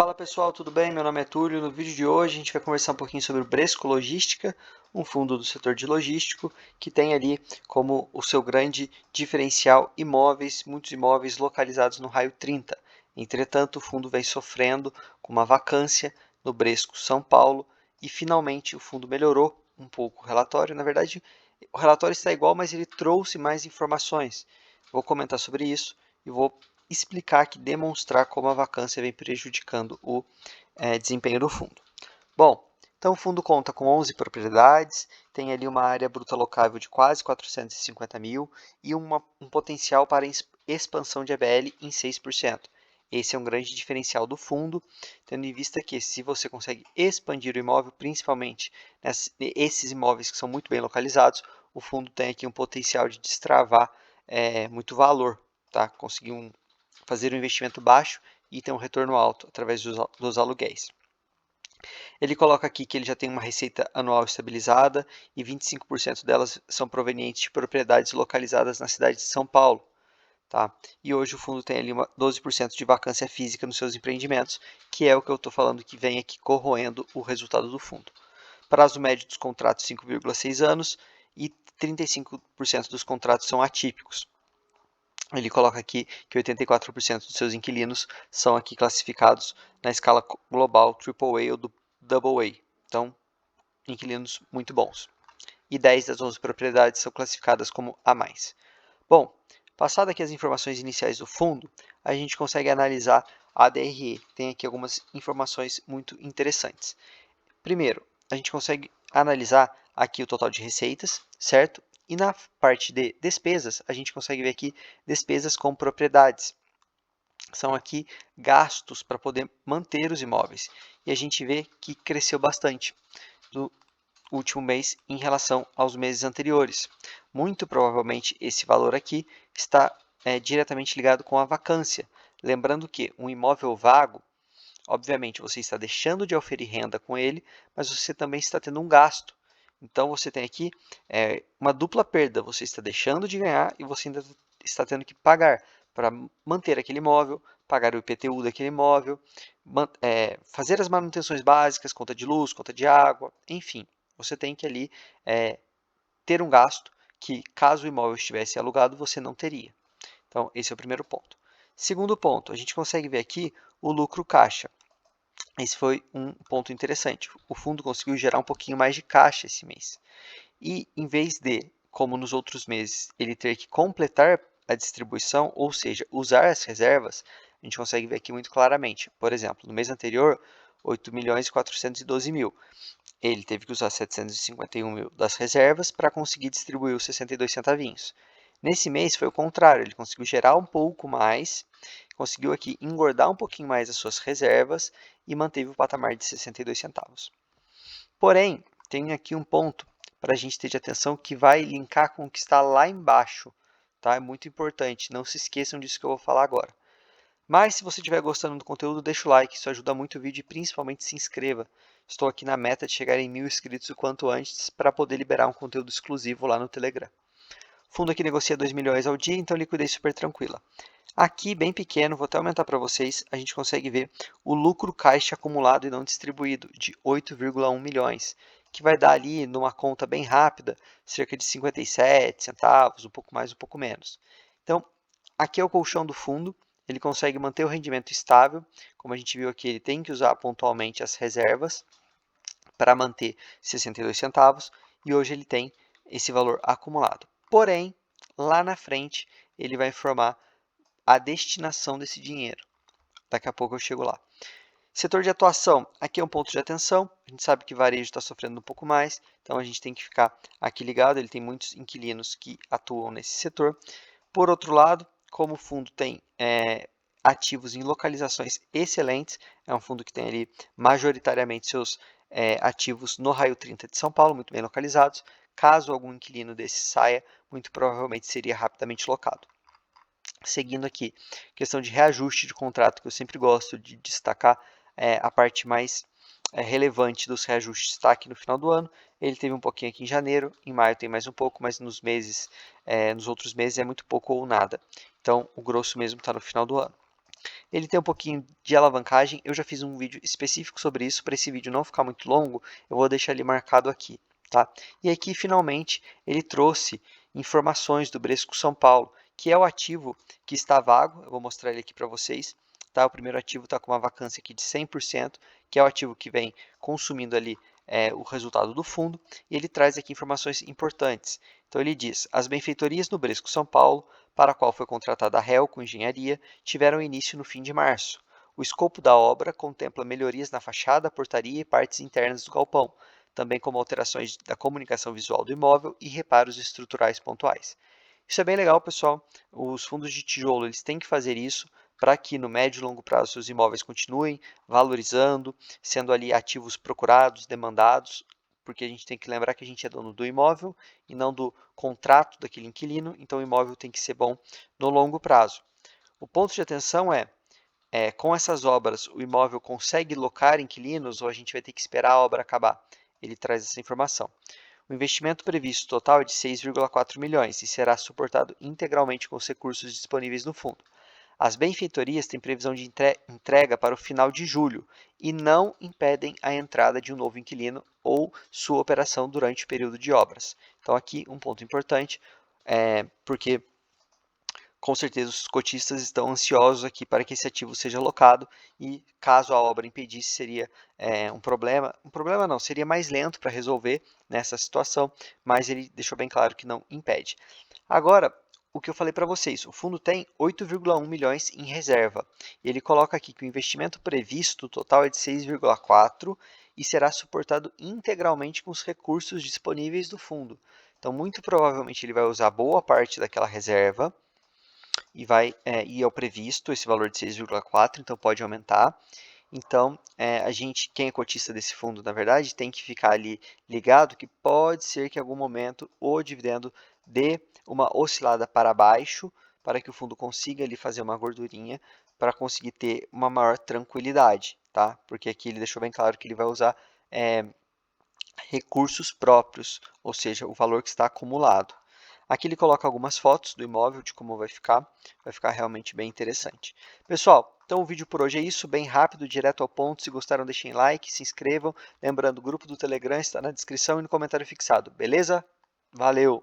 Fala pessoal, tudo bem? Meu nome é Túlio. No vídeo de hoje a gente vai conversar um pouquinho sobre o Bresco Logística, um fundo do setor de logístico que tem ali como o seu grande diferencial imóveis, muitos imóveis localizados no raio 30. Entretanto, o fundo vem sofrendo com uma vacância no Bresco São Paulo e finalmente o fundo melhorou um pouco o relatório. Na verdade, o relatório está igual, mas ele trouxe mais informações. Vou comentar sobre isso e vou explicar aqui, demonstrar como a vacância vem prejudicando o desempenho do fundo. Bom, então o fundo conta com 11 propriedades, tem ali uma área bruta locável de quase 450 mil e um potencial para expansão de ABL em 6%. Esse é um grande diferencial do fundo, tendo em vista que se você consegue expandir o imóvel, principalmente esses imóveis que são muito bem localizados, o fundo tem aqui um potencial de destravar muito valor, tá? Conseguir fazer um investimento baixo e ter um retorno alto através dos aluguéis. Ele coloca aqui que ele já tem uma receita anual estabilizada e 25% delas são provenientes de propriedades localizadas na cidade de São Paulo. Tá? E hoje o fundo tem ali 12% de vacância física nos seus empreendimentos, que é o que eu estou falando que vem aqui corroendo o resultado do fundo. Prazo médio dos contratos 5,6 anos e 35% dos contratos são atípicos. Ele coloca aqui que 84% dos seus inquilinos são aqui classificados na escala global AAA ou AA. Então, inquilinos muito bons. E 10 das 11 propriedades são classificadas como A+. Bom, passado aqui as informações iniciais do fundo, a gente consegue analisar a DRE. Tem aqui algumas informações muito interessantes. Primeiro, a gente consegue analisar aqui o total de receitas, certo? E na parte de despesas, a gente consegue ver aqui despesas com propriedades. São aqui gastos para poder manter os imóveis. E a gente vê que cresceu bastante no último mês em relação aos meses anteriores. Muito provavelmente esse valor aqui está diretamente ligado com a vacância. Lembrando que um imóvel vago, obviamente, você está deixando de oferir renda com ele, mas você também está tendo um gasto. Então, você tem aqui uma dupla perda. Você está deixando de ganhar e você ainda está tendo que pagar para manter aquele imóvel, pagar o IPTU daquele imóvel, fazer as manutenções básicas, conta de luz, conta de água, enfim. Você tem que ali ter um gasto que, caso o imóvel estivesse alugado, você não teria. Então, esse é o primeiro ponto. Segundo ponto, a gente consegue ver aqui o lucro caixa. Esse foi um ponto interessante. O fundo conseguiu gerar um pouquinho mais de caixa esse mês. E em vez de, como nos outros meses, ele ter que completar a distribuição, ou seja, usar as reservas, a gente consegue ver aqui muito claramente. Por exemplo, no mês anterior, 8.412.000. Ele teve que usar 751 mil das reservas para conseguir distribuir os 62 centavinhos. Nesse mês foi o contrário, ele conseguiu gerar um pouco mais, conseguiu aqui engordar um pouquinho mais as suas reservas e manteve o patamar de 62 centavos. Porém, tem aqui um ponto para a gente ter de atenção que vai linkar com o que está lá embaixo. Tá? É muito importante, não se esqueçam disso que eu vou falar agora. Mas se você estiver gostando do conteúdo, deixa o like, isso ajuda muito o vídeo e principalmente se inscreva. Estou aqui na meta de chegar em 1.000 inscritos o quanto antes para poder liberar um conteúdo exclusivo lá no Telegram. O fundo aqui negocia 2 milhões ao dia, então liquidez super tranquila. Aqui, bem pequeno, vou até aumentar para vocês, a gente consegue ver o lucro caixa acumulado e não distribuído de 8,1 milhões, que vai dar ali, numa conta bem rápida, cerca de 57 centavos, um pouco mais, um pouco menos. Então, aqui é o colchão do fundo, ele consegue manter o rendimento estável, como a gente viu aqui, ele tem que usar pontualmente as reservas para manter 62 centavos, e hoje ele tem esse valor acumulado. Porém, lá na frente, ele vai informar a destinação desse dinheiro. Daqui a pouco eu chego lá. Setor de atuação, aqui é um ponto de atenção. A gente sabe que varejo está sofrendo um pouco mais, então a gente tem que ficar aqui ligado. Ele tem muitos inquilinos que atuam nesse setor. Por outro lado, como o fundo tem ativos em localizações excelentes, é um fundo que tem ali majoritariamente seus ativos no raio 30 de São Paulo, muito bem localizados. Caso algum inquilino desse saia, muito provavelmente seria rapidamente locado. Seguindo aqui, questão de reajuste de contrato, que eu sempre gosto de destacar a parte mais relevante dos reajustes está aqui no final do ano. Ele teve um pouquinho aqui em janeiro, em maio tem mais um pouco, mas nos outros meses é muito pouco ou nada. Então, o grosso mesmo está no final do ano. Ele tem um pouquinho de alavancagem, eu já fiz um vídeo específico sobre isso, para esse vídeo não ficar muito longo, eu vou deixar ele marcado aqui, tá? E aqui, finalmente, ele trouxe informações do Bresco São Paulo, que é o ativo que está vago, eu vou mostrar ele aqui para vocês, tá? O primeiro ativo está com uma vacância aqui de 100%, que é o ativo que vem consumindo ali o resultado do fundo, e ele traz aqui informações importantes. Então ele diz, as benfeitorias no Bresco São Paulo, para a qual foi contratada a Helco Engenharia, tiveram início no fim de março. O escopo da obra contempla melhorias na fachada, portaria e partes internas do galpão, também como alterações da comunicação visual do imóvel e reparos estruturais pontuais. Isso é bem legal, pessoal. Os fundos de tijolo eles têm que fazer isso para que no médio e longo prazo seus imóveis continuem valorizando, sendo ali ativos procurados, demandados, porque a gente tem que lembrar que a gente é dono do imóvel e não do contrato daquele inquilino, então o imóvel tem que ser bom no longo prazo. O ponto de atenção com essas obras, o imóvel consegue locar inquilinos ou a gente vai ter que esperar a obra acabar? Ele traz essa informação. O investimento previsto total é de 6,4 milhões e será suportado integralmente com os recursos disponíveis no fundo. As benfeitorias têm previsão de entrega para o final de julho e não impedem a entrada de um novo inquilino ou sua operação durante o período de obras. Então, aqui um ponto importante, porque com certeza os cotistas estão ansiosos aqui para que esse ativo seja alocado e caso a obra impedisse seria um problema não, seria mais lento para resolver nessa situação, mas ele deixou bem claro que não impede. Agora, o que eu falei para vocês, o fundo tem 8,1 milhões em reserva. E ele coloca aqui que o investimento previsto total é de 6,4 e será suportado integralmente com os recursos disponíveis do fundo. Então, muito provavelmente ele vai usar boa parte daquela reserva e vai ir ao previsto esse valor de 6,4, então pode aumentar. Então, quem é cotista desse fundo, na verdade, tem que ficar ali ligado que pode ser que em algum momento o dividendo dê uma oscilada para baixo, para que o fundo consiga ali fazer uma gordurinha, para conseguir ter uma maior tranquilidade, tá? Porque aqui ele deixou bem claro que ele vai usar recursos próprios, ou seja, o valor que está acumulado. Aqui ele coloca algumas fotos do imóvel, de como vai ficar realmente bem interessante. Pessoal, então o vídeo por hoje é isso, bem rápido, direto ao ponto. Se gostaram, deixem like, se inscrevam. Lembrando, o grupo do Telegram está na descrição e no comentário fixado, beleza? Valeu!